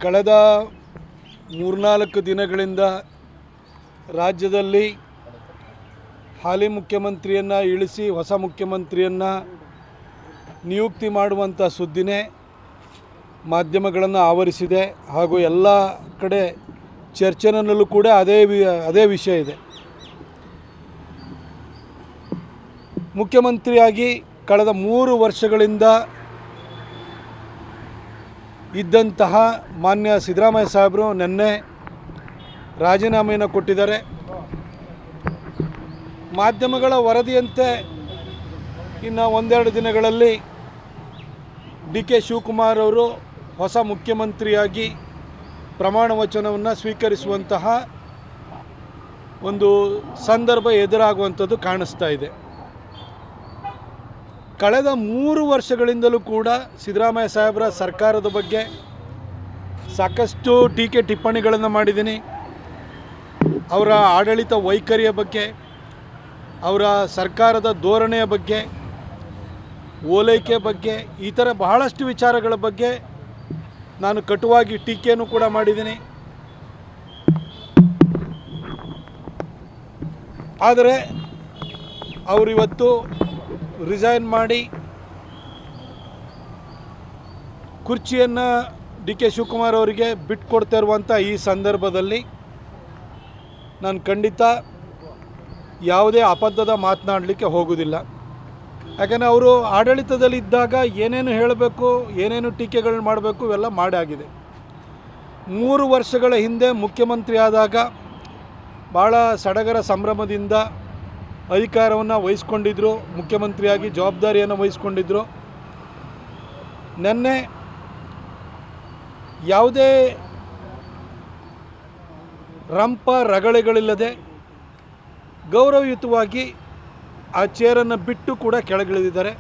ಕಳೆದ 3-4 ದಿನಗಳಿಂದ ರಾಜ್ಯದಲ್ಲಿ ಹಾಲಿ ಮುಖ್ಯಮಂತ್ರಿಯನ್ನು ಇಳಿಸಿ ಹೊಸ ಮುಖ್ಯಮಂತ್ರಿಯನ್ನು ನಿಯುಕ್ತಿ ಮಾಡುವಂಥ ಸುದ್ದಿನೇ ಮಾಧ್ಯಮಗಳನ್ನು ಆವರಿಸಿದೆ ಹಾಗೂ ಎಲ್ಲ ಕಡೆ ಚರ್ಚೆನಲ್ಲೂ ಕೂಡ ಅದೇ ವಿಷಯ ಇದೆ. ಮುಖ್ಯಮಂತ್ರಿಯಾಗಿ ಕಳೆದ 3 ವರ್ಷಗಳಿಂದ ಇದ್ದಂತಹ ಮಾನ್ಯ ಸಿದ್ದರಾಮಯ್ಯ ಸಾಹೇಬರು ನಿನ್ನೆ ರಾಜೀನಾಮೆಯನ್ನು ಕೊಟ್ಟಿದ್ದಾರೆ. ಮಾಧ್ಯಮಗಳ ವರದಿಯಂತೆ ಇನ್ನು 1-2 ದಿನಗಳಲ್ಲಿ ಡಿ ಕೆ ಶಿವಕುಮಾರ್ ಅವರು ಹೊಸ ಮುಖ್ಯಮಂತ್ರಿಯಾಗಿ ಪ್ರಮಾಣ ವಚನವನ್ನು ಸ್ವೀಕರಿಸುವಂತಹ ಒಂದು ಸಂದರ್ಭ ಎದುರಾಗುವಂಥದ್ದು ಕಾಣಿಸ್ತಾ ಇದೆ. ಕಳೆದ 3 ವರ್ಷಗಳಿಂದಲೂ ಕೂಡ ಸಿದ್ದರಾಮಯ್ಯ ಸಾಹೇಬರ ಸರ್ಕಾರದ ಬಗ್ಗೆ ಸಾಕಷ್ಟು ಟೀಕೆ ಟಿಪ್ಪಣಿಗಳನ್ನು ಮಾಡಿದ್ದೀನಿ. ಅವರ ಆಡಳಿತ ವೈಖರಿಯ ಬಗ್ಗೆ, ಅವರ ಸರ್ಕಾರದ ಧೋರಣೆಯ ಬಗ್ಗೆ, ಓಲೈಕೆ ಬಗ್ಗೆ, ಈ ಥರ ಬಹಳಷ್ಟು ವಿಚಾರಗಳ ಬಗ್ಗೆ ನಾನು ಕಟುವಾಗಿ ಟೀಕೆಯನ್ನು ಕೂಡ ಮಾಡಿದ್ದೀನಿ. ಆದರೆ ಅವರಿವತ್ತು ರಿಸೈನ್ ಮಾಡಿ ಕುರ್ಚಿಯನ್ನು ಡಿ ಕೆ ಶಿವಕುಮಾರ್ ಅವರಿಗೆ ಬಿಟ್ಟುಕೊಡ್ತಾ ಇರುವಂಥ ಈ ಸಂದರ್ಭದಲ್ಲಿ ನಾನು ಖಂಡಿತ ಯಾವುದೇ ಅಬದ್ಧದ ಮಾತನಾಡಲಿಕ್ಕೆ ಹೋಗೋದಿಲ್ಲ. ಯಾಕಂದರೆ ಅವರು ಆಡಳಿತದಲ್ಲಿದ್ದಾಗ ಏನೇನು ಹೇಳಬೇಕು, ಏನೇನು ಟೀಕೆಗಳನ್ನ ಮಾಡಬೇಕು ಇವೆಲ್ಲ ಮಾಡಾಗಿದೆ. 3 ವರ್ಷಗಳ ಹಿಂದೆ ಮುಖ್ಯಮಂತ್ರಿ ಆದಾಗ ಭಾಳ ಸಡಗರ ಸಂಭ್ರಮದಿಂದ ಅಧಿಕಾರವನ್ನು ವಹಿಸ್ಕೊಂಡಿದ್ದರು, ಮುಖ್ಯಮಂತ್ರಿಯಾಗಿ ಜವಾಬ್ದಾರಿಯನ್ನು ವಹಿಸ್ಕೊಂಡಿದ್ದರು. ನಿನ್ನೆ ಯಾವುದೇ ರಂಪ ರಗಳೆಗಳಿಲ್ಲದೆ ಗೌರವಯುತವಾಗಿ ಆ ಚೇರನ್ನು ಬಿಟ್ಟು ಕೂಡ ಕೆಳಗಿಳಿದಿದ್ದಾರೆ.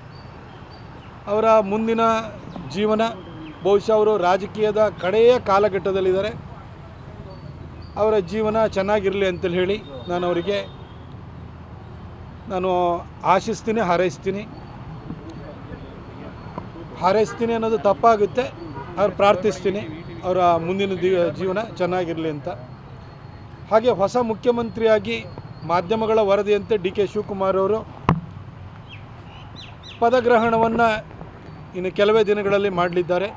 ಅವರ ಮುಂದಿನ ಜೀವನ ಬಹುಶಃ ಅವರು ರಾಜಕೀಯದ ಕಡೆಯ ಕಾಲಘಟ್ಟದಲ್ಲಿದ್ದಾರೆ. ಅವರ ಜೀವನ ಚೆನ್ನಾಗಿರಲಿ ಅಂತೇಳಿ ಹೇಳಿ ನಾನು ಅವರಿಗೆ ಆಶಿಸ್ತೀನಿ, ಹಾರೈಸ್ತೀನಿ ಅನ್ನೋದು ತಪ್ಪಾಗುತ್ತೆ. ಅವ್ರು ಪ್ರಾರ್ಥಿಸ್ತೀನಿ ಅವರ ಮುಂದಿನ ಜೀವನ ಚೆನ್ನಾಗಿರಲಿ ಅಂತ. ಹಾಗೆ ಹೊಸ ಮುಖ್ಯಮಂತ್ರಿಯಾಗಿ ಮಾಧ್ಯಮಗಳ ವರದಿಯಂತೆ ಡಿ ಕೆ ಶಿವಕುಮಾರ್ ಅವರು ಪದಗ್ರಹಣವನ್ನು ಇನ್ನು ಕೆಲವೇ ದಿನಗಳಲ್ಲಿ ಮಾಡಲಿದ್ದಾರೆ.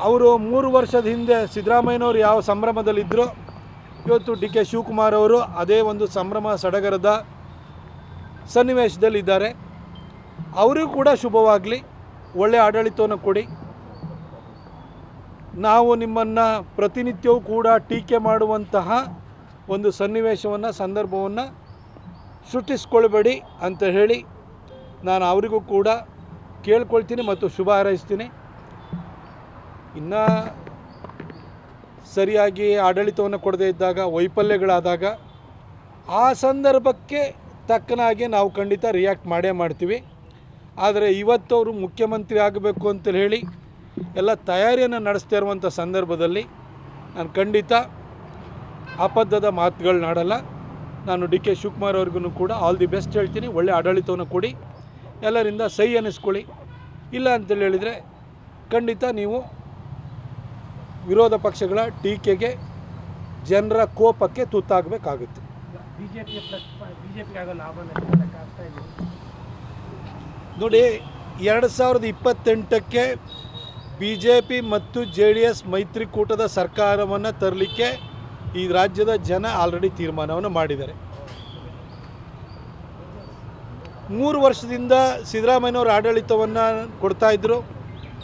ಅವರು 3 ವರ್ಷದ ಹಿಂದೆ ಸಿದ್ದರಾಮಯ್ಯನವರು ಯಾವ ಸಂಭ್ರಮದಲ್ಲಿದ್ದರೋ ಇವತ್ತು ಡಿ ಕೆ ಶಿವಕುಮಾರ್ ಅವರು ಅದೇ ಒಂದು ಸಂಭ್ರಮ ಸಡಗರದ ಸನ್ನಿವೇಶದಲ್ಲಿದ್ದಾರೆ. ಅವರಿಗೂ ಕೂಡ ಶುಭವಾಗಲಿ, ಒಳ್ಳೆಯ ಆಡಳಿತವನ್ನು ಕೊಡಿ. ನಾವು ನಿಮ್ಮನ್ನು ಪ್ರತಿನಿತ್ಯವೂ ಕೂಡ ಟೀಕೆ ಮಾಡುವಂತಹ ಒಂದು ಸನ್ನಿವೇಶವನ್ನು, ಸಂದರ್ಭವನ್ನು ಸೃಷ್ಟಿಸ್ಕೊಳ್ಬೇಡಿ ಅಂತ ಹೇಳಿ ನಾನು ಅವರಿಗೂ ಕೂಡ ಕೇಳ್ಕೊಳ್ತೀನಿ ಮತ್ತು ಶುಭ ಹಾರೈಸ್ತೀನಿ. ಇನ್ನು ಸರಿಯಾಗಿ ಆಡಳಿತವನ್ನು ಕೊಡದೇ ಇದ್ದಾಗ, ವೈಫಲ್ಯಗಳಾದಾಗ ಆ ಸಂದರ್ಭಕ್ಕೆ ತಕ್ಕನಾಗಿ ನಾವು ಖಂಡಿತ ರಿಯಾಕ್ಟ್ ಮಾಡ್ತೀವಿ. ಆದರೆ ಇವತ್ತು ಅವರು ಮುಖ್ಯಮಂತ್ರಿ ಆಗಬೇಕು ಅಂತೇಳಿ ಹೇಳಿ ಎಲ್ಲ ತಯಾರಿಯನ್ನು ನಡೆಸ್ತಾ ಇರುವಂಥ ಸಂದರ್ಭದಲ್ಲಿ ನಾನು ಖಂಡಿತ ಅಬದ್ಧದ ಮಾತುಗಳನ್ನಾಡಲ್ಲ. ನಾನು ಡಿ ಕೆ ಶಿವಕುಮಾರ್ ಅವ್ರಿಗೂ ಕೂಡ ಆಲ್ ದಿ ಬೆಸ್ಟ್ ಹೇಳ್ತೀನಿ. ಒಳ್ಳೆಯ ಆಡಳಿತವನ್ನು ಕೊಡಿ, ಎಲ್ಲರಿಂದ ಸೈ ಅನ್ನಿಸ್ಕೊಳ್ಳಿ. ಇಲ್ಲ ಅಂತೇಳಿ ಹೇಳಿದರೆ ಖಂಡಿತ ನೀವು ವಿರೋಧ ಪಕ್ಷಗಳ ಟೀಕೆಗೆ, ಜನರ ಕೋಪಕ್ಕೆ ತುತ್ತಾಗಬೇಕಾಗುತ್ತೆ. ನೋಡಿ, 2028ಕ್ಕೆ BJP ಮತ್ತು JDS ಮೈತ್ರಿಕೂಟದ ಸರ್ಕಾರವನ್ನು ತರಲಿಕ್ಕೆ ಈ ರಾಜ್ಯದ ಜನ ಆಲ್ರೆಡಿ ತೀರ್ಮಾನವನ್ನು ಮಾಡಿದ್ದಾರೆ. 3 ವರ್ಷದಿಂದ ಸಿದ್ದರಾಮಯ್ಯನವರು ಆಡಳಿತವನ್ನು ಕೊಡ್ತಾಯಿದ್ರು,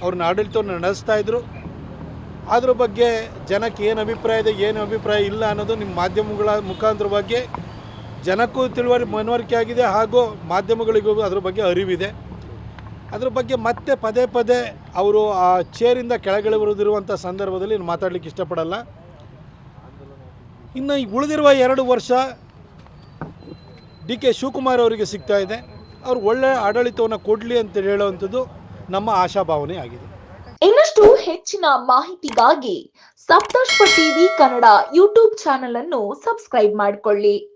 ಅವ್ರನ್ನ ಆಡಳಿತವನ್ನು ನಡೆಸ್ತಾಯಿದ್ರು. ಅದ್ರ ಬಗ್ಗೆ ಜನಕ್ಕೆ ಏನು ಅಭಿಪ್ರಾಯ ಇದೆ, ಏನು ಅಭಿಪ್ರಾಯ ಇಲ್ಲ ಅನ್ನೋದು ನಿಮ್ಮ ಮಾಧ್ಯಮಗಳ ಮುಖಾಂತರವಾಗಿ ಜನಕ್ಕೂ ಮನವರಿಕೆ ಆಗಿದೆ, ಹಾಗೂ ಮಾಧ್ಯಮಗಳಿಗೂ ಅದ್ರ ಬಗ್ಗೆ ಅರಿವಿದೆ. ಅದ್ರ ಬಗ್ಗೆ ಮತ್ತೆ ಪದೇ ಅವರು ಆ ಚೇರಿಂದ ಕೆಳಗಿಳಿದಿರುವಂಥ ಸಂದರ್ಭದಲ್ಲಿ ಮಾತಾಡಲಿಕ್ಕೆ ಇಷ್ಟಪಡಲ್ಲ. ಇನ್ನು ಉಳಿದಿರುವ 2 ವರ್ಷ ಡಿ ಕೆ ಶಿವಕುಮಾರ್ ಅವರಿಗೆ ಸಿಗ್ತಾ ಇದೆ. ಅವ್ರು ಒಳ್ಳೆಯ ಆಡಳಿತವನ್ನು ಕೊಡಲಿ ಅಂತ ಹೇಳುವಂಥದ್ದು ನಮ್ಮ ಆಶಾಭಾವನೆ ಆಗಿದೆ. ಇನ್ನಷ್ಟು ಹೆಚ್ಚಿನ ಮಾಹಿತಿಗಾಗಿ ಸಪ್ತರ್ಷಿ ಟಿವಿ ಕನ್ನಡ ಯೂಟ್ಯೂಬ್ ಚಾನೆಲ್ ಅನ್ನು ಸಬ್ಸ್ಕ್ರೈಬ್ ಮಾಡಿಕೊಳ್ಳಿ.